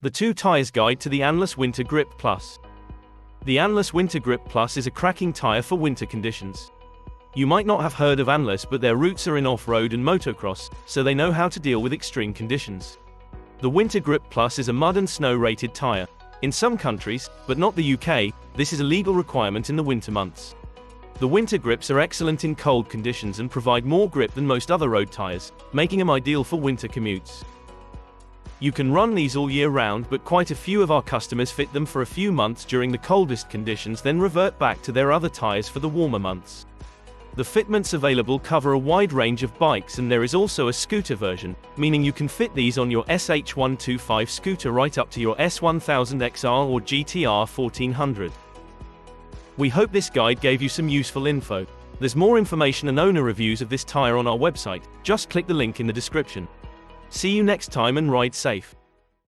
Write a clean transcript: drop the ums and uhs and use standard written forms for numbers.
The 2 Tires Guide to the Anlas Winter Grip Plus. The Anlas Winter Grip Plus is a cracking tire for winter conditions. You might not have heard of Anlas, but their roots are in off-road and motocross, so they know how to deal with extreme conditions. The Winter Grip Plus is a mud and snow rated tire. In some countries, but not the UK, this is a legal requirement in the winter months. The winter grips are excellent in cold conditions and provide more grip than most other road tires, making them ideal for winter commutes. You can run these all year round, but quite a few of our customers fit them for a few months during the coldest conditions, then revert back to their other tires for the warmer months. The fitments available cover a wide range of bikes, and there is also a scooter version, meaning you can fit these on your SH125 scooter right up to your S1000XR or GTR 1400. We hope this guide gave you some useful info. There's more information and owner reviews of this tire on our website, just click the link in the description. See you next time and ride safe.